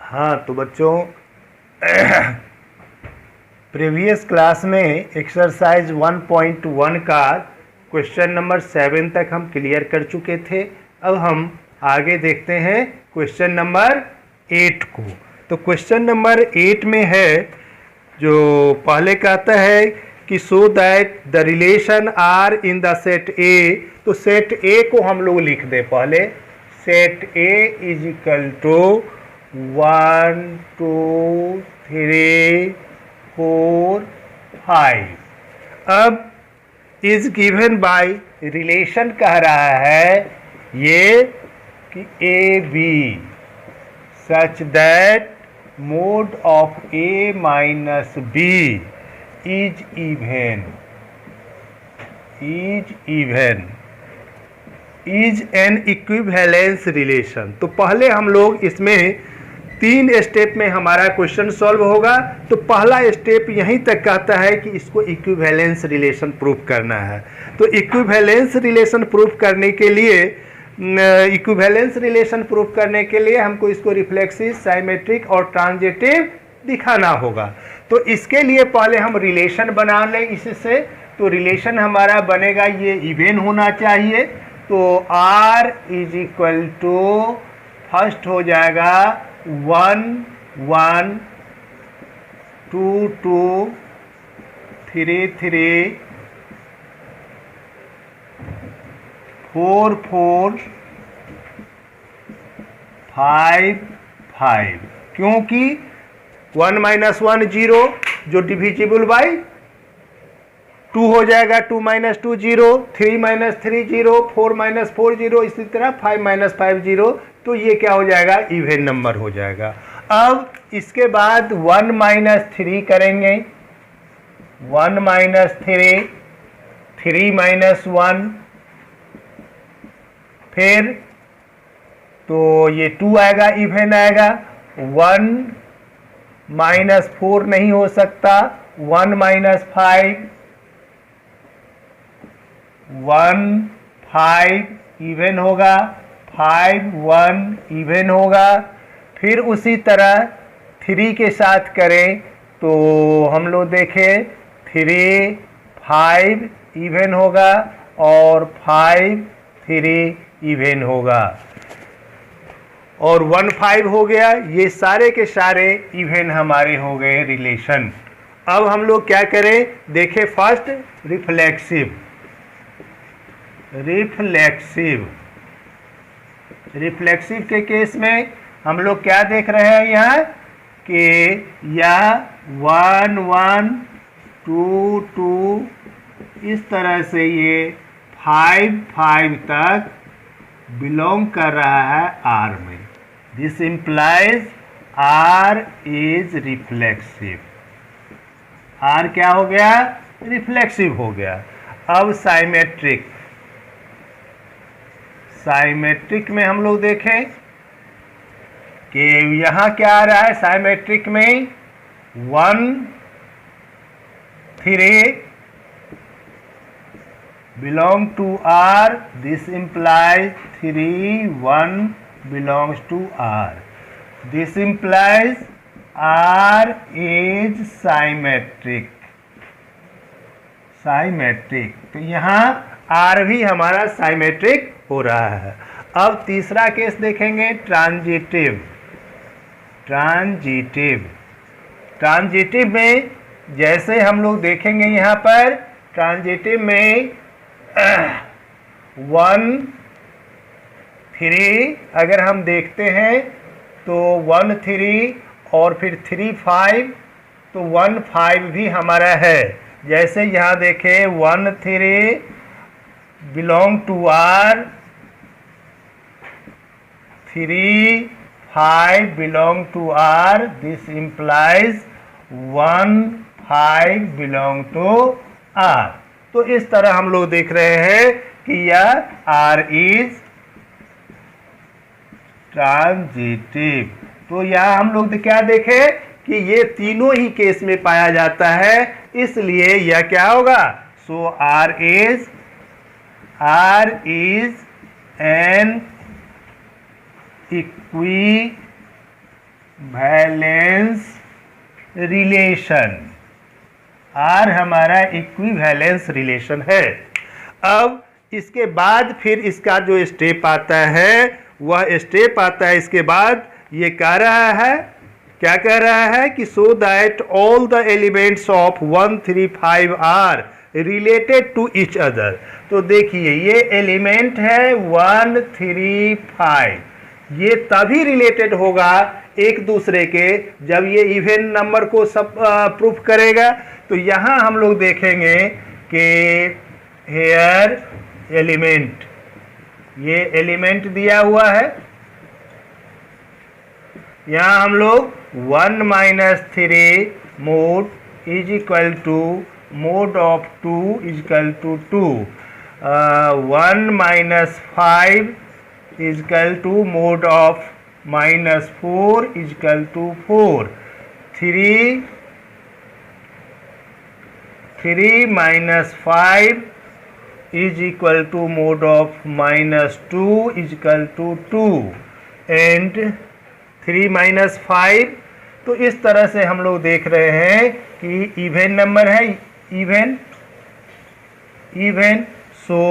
हाँ तो बच्चों प्रीवियस क्लास में एक्सरसाइज 1.1 का क्वेश्चन नंबर 7 तक हम क्लियर कर चुके थे। अब हम आगे देखते हैं क्वेश्चन नंबर 8 को। तो क्वेश्चन नंबर 8 में है जो पहले कहता है कि so that the relation are in the set A. तो सेट ए को हम लोग लिख दें पहले। Set A is equal to 1 2 3 4 5। अब इज गिवन बाय रिलेशन कह रहा है ये कि A B such that mod of A minus B is even is an equivalence relation. तो पहले हम लोग इसमें 3 स्टेप में हमारा क्वेश्चन सॉल्व होगा। तो पहला स्टेप यहीं तक कहता है कि इसको इक्विवेलेंस रिलेशन प्रूफ करना है। तो इक्विवेलेंस रिलेशन प्रूफ करने के लिए हमको इसको रिफ्लेक्सिव, साइमेट्रिक और ट्रांजिटिव दिखाना होगा। तो इसके लिए पहले हम रिलेशन बना लें इससे। तो रिलेशन हमारा बनेगा, ये इवन होना चाहिए। तो R is equal to first हो जाएगा 1 1 2 2 3 3 4 4 5 5। क्योंकि 1 माइनस 1 0 जो डिविजिबल बाई 2 हो जाएगा, 2 माइनस 2 0, 3 माइनस 3 0, 4 माइनस 4 0, इसी तरह 5 माइनस 5 0। तो ये क्या हो जाएगा, इवन नंबर हो जाएगा। अब इसके बाद 1 माइनस 3 करेंगे, 1 माइनस 3, 3 माइनस 1, फिर तो ये 2 आएगा, इवन आएगा। 1 माइनस 4 नहीं हो सकता, 1 माइनस 5, 1 5 इवन होगा, 5 1 इवन होगा। फिर उसी तरह 3 के साथ करें तो हम लोग देखें 3 5 इवन होगा और 5 3 इवन होगा और 1 5 हो गया। ये सारे के सारे इवन हमारे हो गए रिलेशन। अब हम लोग क्या करें, देखें फर्स्ट रिफ्लेक्सिव के केस में हम लोग क्या देख रहे हैं यहाँ कि यह 1 1 2 2 इस तरह से ये 5 5 तक बिलोंग कर रहा है R में। This implies R is reflexive. R क्या हो गया, रिफ्लेक्सिव हो गया। अब साइमेट्रिक में हम लोग देखें कि यहाँ क्या आ रहा है। साइमेट्रिक में 1 3 belong to R. This implies 3 1 belongs to R. This implies R is symmetric। तो यहाँ R भी हमारा साइमेट्रिक हो रहा है। अब तीसरा केस देखेंगे, ट्रांजिटिव में जैसे हम लोग देखेंगे यहाँ पर ट्रांजिटिव में 1 3 अगर हम देखते हैं तो 1 3 और फिर 3 5, तो 1 5 भी हमारा है। जैसे यहाँ देखें 1 3 belong to R, 3 5 belong to R। This implies 1 5 belong to R। तो इस तरह हम लोग देख रहे हैं कि यह R इज ट्रांजिटिव। तो यहाँ हम लोग क्या देखें कि ये तीनों ही केस में पाया जाता है, इसलिए यह क्या होगा। So R is an valence relation, R हमारा इक्विवेलेंस रिलेशन है। अब इसके बाद फिर इसका जो स्टेप आता है वह स्टेप आता है, इसके बाद ये कह रहा है, क्या कह रहा है कि so that all the elements of 1 3 5 are related to each other. तो देखिए ये एलिमेंट है 1 3 5, ये तभी रिलेटेड होगा एक दूसरे के जब ये इवन नंबर को सब प्रूफ करेगा। तो यहाँ हम लोग देखेंगे कि हेयर एलिमेंट, ये एलिमेंट दिया हुआ है, यहाँ हम लोग 1 - 3 mod is equal to mod of 2 is equal to 2, 1 - 5 is equal to mod of -4 is equal to 4, 3 - 5 is equal to mode of -2 is equal to 2 and 3 - 5। तो इस तरह से हम लोग देख रहे हैं कि इवन नंबर है, even so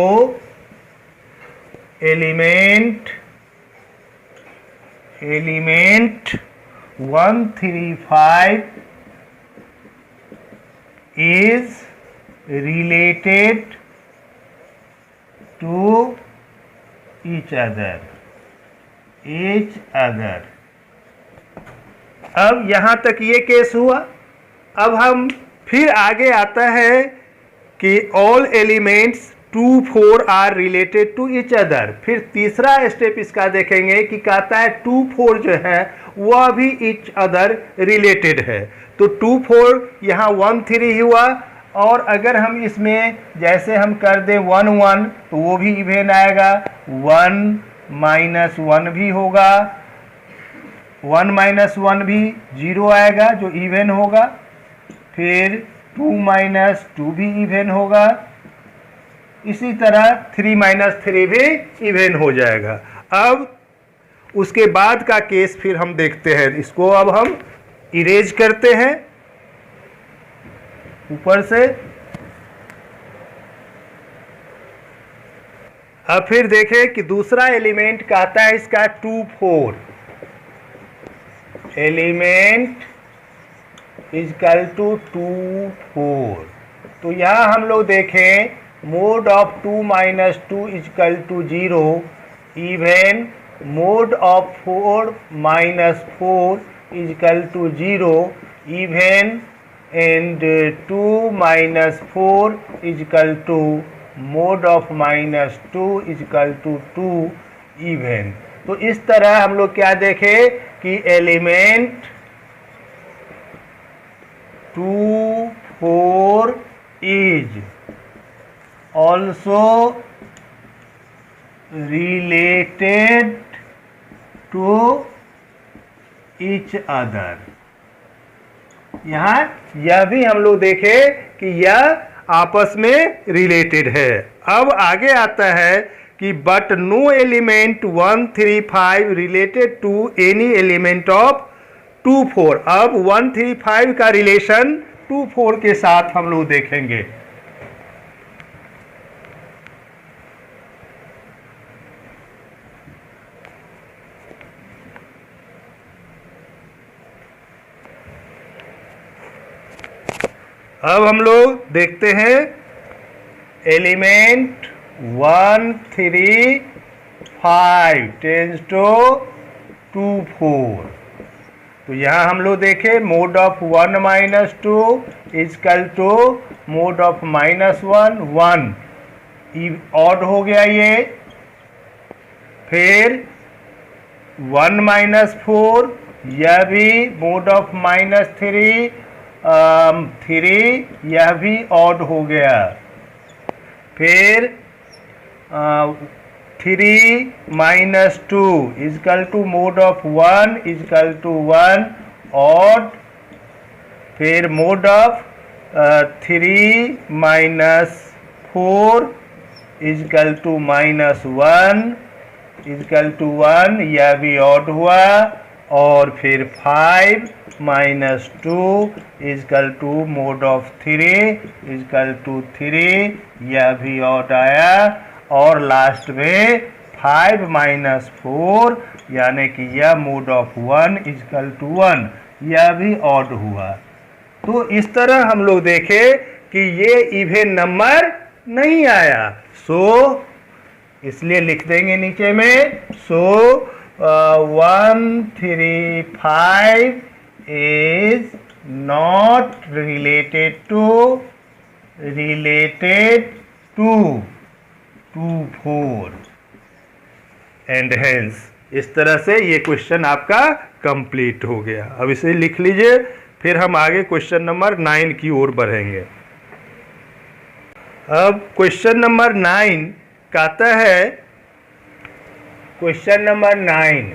element 1 3 5 is related to each other। अब यहाँ तक ये केस हुआ। अब हम फिर आगे आता है कि all elements 2 4 are related to each other. फिर तीसरा स्टेप इसका देखेंगे कि कहता है 2 4 जो है वह भी ईच अदर रिलेटेड है। तो 2 4 यहाँ 1 3 हुआ, और अगर हम इसमें जैसे हम कर दें 1 1 तो वो भी इवेन आएगा, 1 - 1 भी होगा, 1 - 1 भी 0 आएगा जो इवेन होगा, फिर 2 - 2 भी इवेन होगा, इसी तरह 3 - 3 भी इवेन हो जाएगा। अब उसके बाद का केस फिर हम देखते हैं, इसको अब हम इरेज करते हैं ऊपर से। अब फिर देखें कि दूसरा एलिमेंट कहता है इसका 2 4 एलिमेंट इज इक्वल टू 2 4। तो यहां हम लोग देखें mod of 2 - 2 is equal to 0, even mod of 4 - 4 is equal to 0, even and 2 - 4 is equal to mode of -2 is equal to 2 even। तो इस तरह हम लोग क्या देखें कि element 2 4 is also related to each other। यहाँ यह भी हम लोग देखें कि यह आपस में रिलेटेड है। अब आगे आता है कि but no element 1 3 5 related to any element of 2 4। अब 1 3 5 का रिलेशन 2 4 के साथ हम लोग देखेंगे। अब हम लोग देखते हैं एलिमेंट 1 3 5 टेंस टू 2 4। तो यहाँ हम लोग देखें mod of 1 - 2 is equal to mod of -1 1, odd हो गया ये। फिर 1 - 4 यह भी मोड ऑफ -3 3, यह भी ऑड हो गया। फिर 3 - 2 is equal to mod of 1 is equal to 1 odd. फिर mod of 3 - 4 is equal to -1 is equal to 1, यह भी ऑड हुआ। और फिर 5 minus 2 is equal to mod of 3 is equal to 3, यह भी ऑड आया। और लास्ट में 5 माइनस 4 यानी कि यह मोड ऑफ 1 इजकल टू 1, यह भी ऑड हुआ। तो इस तरह हम लोग देखें कि ये इवन नंबर नहीं आया। सो इसलिए लिख देंगे नीचे में, so 1 3 5 is not related to 2 4 and hence. इस तरह से ये क्वेश्चन आपका कंप्लीट हो गया। अब इसे लिख लीजिए, फिर हम आगे क्वेश्चन नंबर 9 की ओर बढ़ेंगे। अब क्वेश्चन नंबर 9 कहता है, क्वेश्चन नंबर 9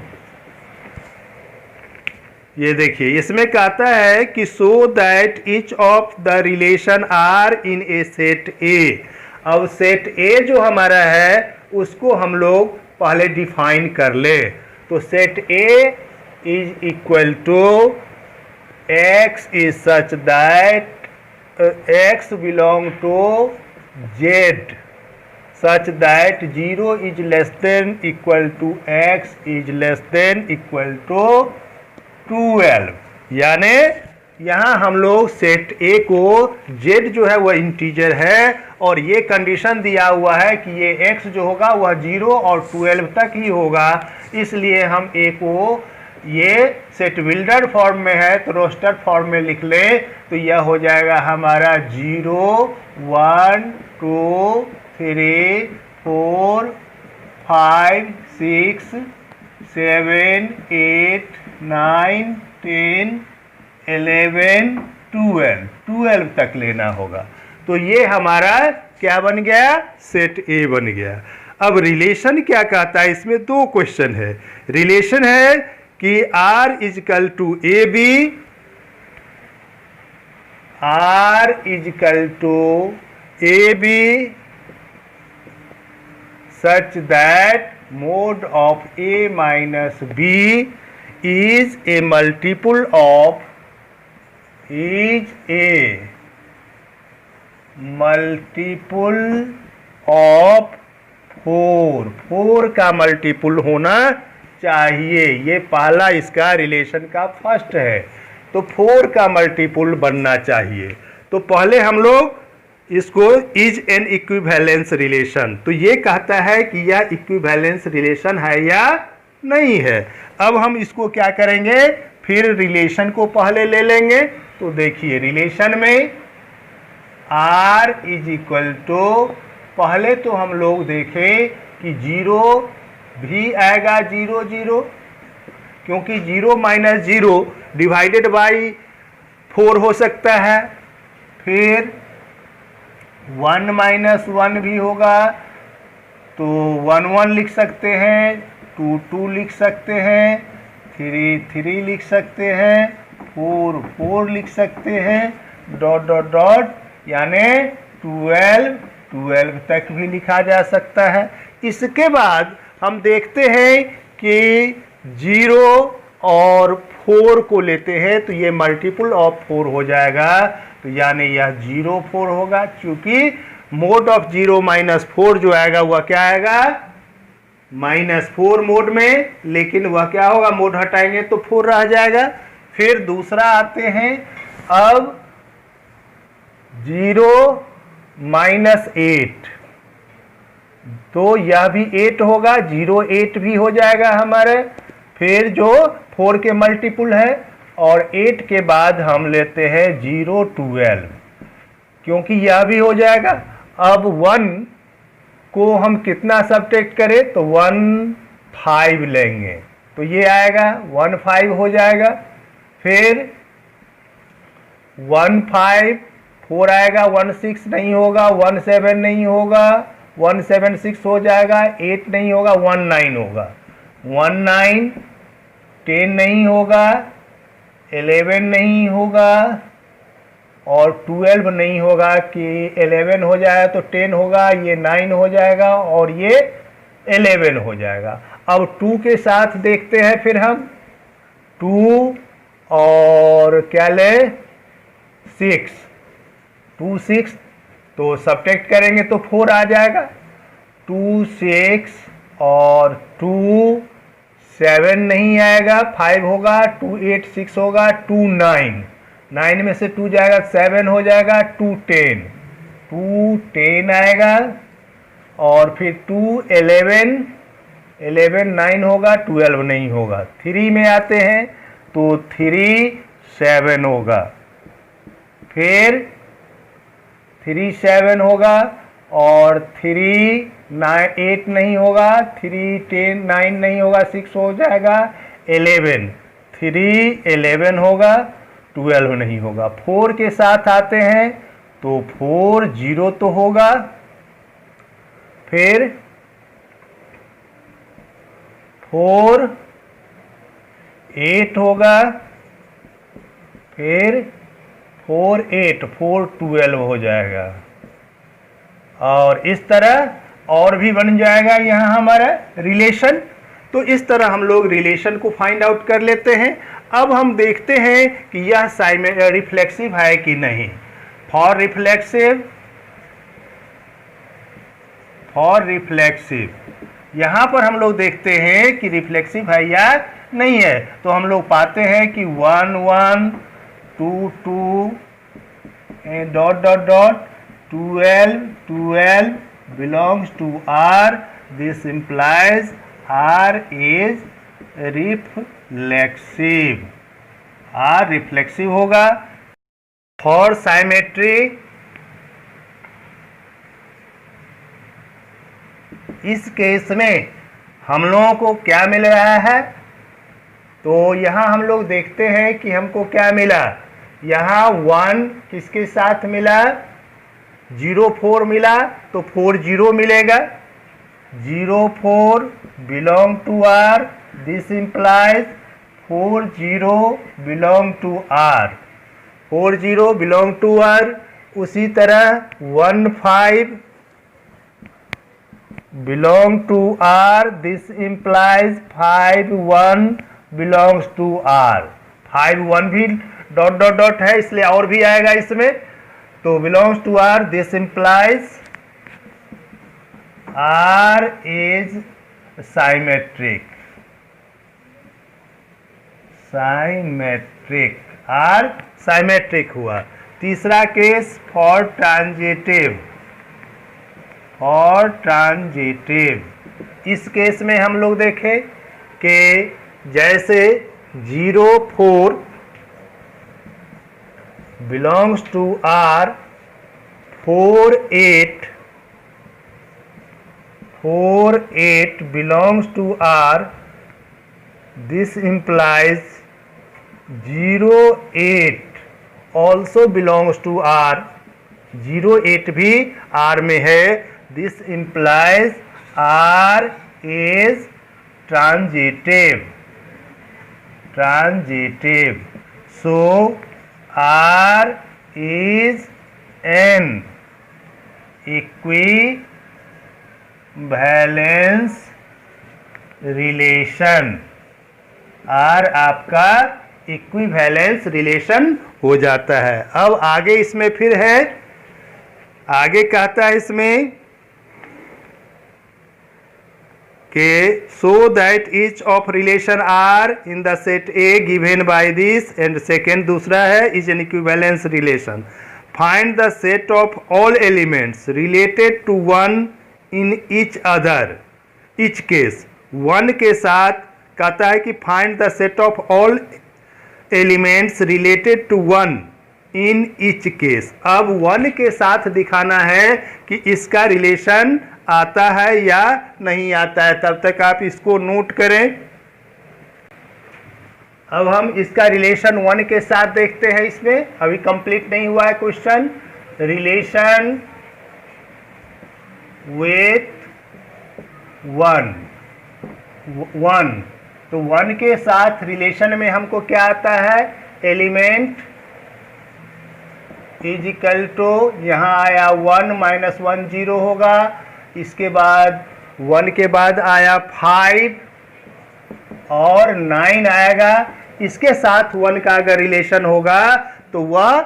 ये देखिए, इसमें कहता है कि so that each of the relation are in a set A. अब सेट ए जो हमारा है उसको हम लोग पहले डिफाइन कर ले। तो set A is equal to X is such that X belong to Z such that 0 is less than equal to x is less than equal to 12। यानी यहाँ हम लोग सेट ए को z जो है वह इंटीजर है और ये कंडीशन दिया हुआ है कि ये x जो होगा वह 0 और 12 तक ही होगा। इसलिए हम a को, ये सेट बिल्डर फॉर्म में है तो रोस्टर फॉर्म में लिख लें, तो यह हो जाएगा हमारा 0 1 2 3 4 5 6 7 8 9 10 11 12 तक लेना होगा। तो ये हमारा क्या बन गया, सेट ए बन गया। अब रिलेशन क्या कहता है, इसमें दो क्वेश्चन है। रिलेशन है कि R is equal to A B, R is equal to A B such that mode of a minus b is a multiple of 4 का मल्टीपुल होना चाहिए। ये पहला इसका रिलेशन का फर्स्ट है, तो 4 का मल्टीपुल बनना चाहिए। तो पहले हम लोग इसको इज एन इक्विवेलेंस रिलेशन, तो ये कहता है कि यह इक्विवेलेंस रिलेशन है या नहीं है। अब हम इसको क्या करेंगे, फिर रिलेशन को पहले ले लेंगे। तो देखिए रिलेशन में R इज इक्वल टू, पहले तो हम लोग देखें कि 0 भी आएगा 0 0, क्योंकि 0 माइनस 0 डिवाइडेड बाई 4 हो सकता है। फिर 1 माइनस 1 भी होगा, तो 1 1 लिख सकते हैं, 2 2 लिख सकते हैं, 3 3 लिख सकते हैं, 4 4 लिख सकते हैं, डॉट डॉट डॉट, यानी 12 तक भी लिखा जा सकता है। इसके बाद हम देखते हैं कि 0 और 4 को लेते हैं तो ये मल्टीपल ऑफ 4 हो जाएगा, तो यानी यह 0 4 होगा। क्योंकि मोड ऑफ 0 माइनस 4 जो आएगा वह क्या आएगा, -4 मोड में, लेकिन वह क्या होगा, मोड हटाएंगे तो 4 रह जाएगा। फिर दूसरा आते हैं, अब 0 माइनस 8, तो यह भी 8 होगा, 0 8 भी हो जाएगा हमारे। फिर जो 4 के मल्टीपुल है, और 8 के बाद हम लेते हैं 0 12, क्योंकि यह भी हो जाएगा। अब 1 को हम कितना सब्ट्रैक्ट करें, तो 1 5 लेंगे, तो ये आएगा 1 5 हो जाएगा। फिर 1 5 4 आएगा, 1 6 नहीं होगा, 1 7 नहीं होगा, 1 7 6 हो जाएगा, 8 नहीं होगा, 1 9 होगा, 1 9 10 नहीं होगा, 11 नहीं होगा, और 12 नहीं होगा कि 11 हो जाए तो 10 होगा, ये 9 हो जाएगा और ये 11 हो जाएगा। अब 2 के साथ देखते हैं, फिर हम 2 और क्या ले 6, 2 6, तो सब्ट्रैक्ट करेंगे तो 4 आ जाएगा। 2 6 और 2 7 नहीं आएगा, 5 होगा, 2 8 6 होगा, 2 9, 9 में से 2 जाएगा 7 हो जाएगा, 2 10, 2 10 आएगा। और फिर 2 11, 11 9 होगा, 12 नहीं होगा। 3 में आते हैं तो 3 7 होगा, फिर 3 7 होगा, और 3 9 8 नहीं होगा, 3 10 9 नहीं होगा, 6 हो जाएगा, 11 3 11 होगा, 12 नहीं होगा। 4 के साथ आते हैं तो 4 0 तो होगा, फिर 4 8 होगा, फिर 4 8 4 12 हो जाएगा। और इस तरह और भी बन जाएगा यहाँ हमारा रिलेशन। तो इस तरह हम लोग रिलेशन को फाइंड आउट कर लेते हैं। अब हम देखते हैं कि यह रिफ्लेक्सिव है कि नहीं। फॉर रिफ्लेक्सिव यहाँ पर हम लोग देखते हैं कि रिफ्लेक्सिव है या नहीं है। तो हम लोग पाते हैं कि 1 1 2 2 dot dot dot 12 12 belongs to R. This implies R is reflexive. R reflexive होगा। For symmetry, इस केस में हम लोगों को क्या मिल रहा है, तो यहाँ हम लोग देखते हैं कि हमको क्या मिला। यहाँ 1 किसके साथ मिला, 0 4 मिला, तो 4 0 मिलेगा। 0 4 belong to R. This implies 4 0 belong to R. 4 0 belong to R. उसी तरह 1 5 belong to R. This implies 5 1 belongs to R. 5 1 भी डॉट डॉट डॉट है, इसलिए और भी आएगा इसमें। तो belongs to R. This implies R is symmetric. R symmetric हुआ। तीसरा केस फॉर ट्रांजिटिव। इस केस में हम लोग देखें कि जैसे 0 4 belongs to R, 4 8 belongs to R. This implies 0 8 also belongs to R. 0 8 भी R में है। This implies R is transitive. So R is an equivalence relation. R आपका इक्विवेलेंस रिलेशन हो जाता है। अब आगे इसमें फिर है, आगे कहता है इसमें कि so that each of relation R in the set A given by this, and second दूसरा है is an equivalence relation. Find the set of all elements related to one in each case. one के साथ कहता है कि find the set of all elements related to one in each case. अब 1 के साथ दिखाना है कि इसका रिलेशन आता है या नहीं आता है। तब तक आप इसको नोट करें। अब हम इसका रिलेशन 1 के साथ देखते हैं। इसमें अभी कंप्लीट नहीं हुआ है क्वेश्चन। रिलेशन विथ 1 तो 1 के साथ रिलेशन में हमको क्या आता है, एलिमेंट इज इक्वल टू, यहाँ आया 1 माइनस 1 0 होगा। इसके बाद 1 के बाद आया 5 और 9 आएगा। इसके साथ 1 का अगर रिलेशन होगा तो वह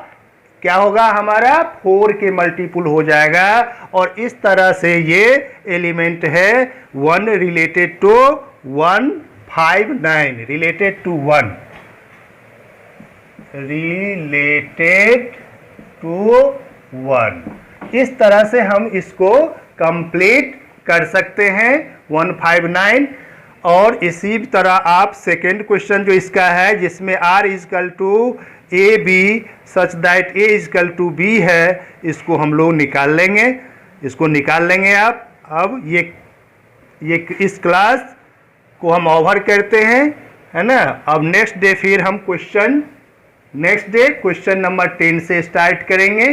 क्या होगा, हमारा 4 के मल्टीपुल हो जाएगा। और इस तरह से ये एलिमेंट है 1 related to 159, related to 1, related to 1। इस तरह से हम इसको कंप्लीट कर सकते हैं 159। और इसी तरह आप सेकेंड क्वेश्चन जो इसका है, जिसमें r is equal to A B such that A is equal to B है, इसको हम लोग निकाल लेंगे, इसको निकाल लेंगे आप। अब ये इस क्लास को हम ओवर करते हैं, है ना। अब नेक्स्ट डे फिर हम क्वेश्चन नंबर 10 से स्टार्ट करेंगे।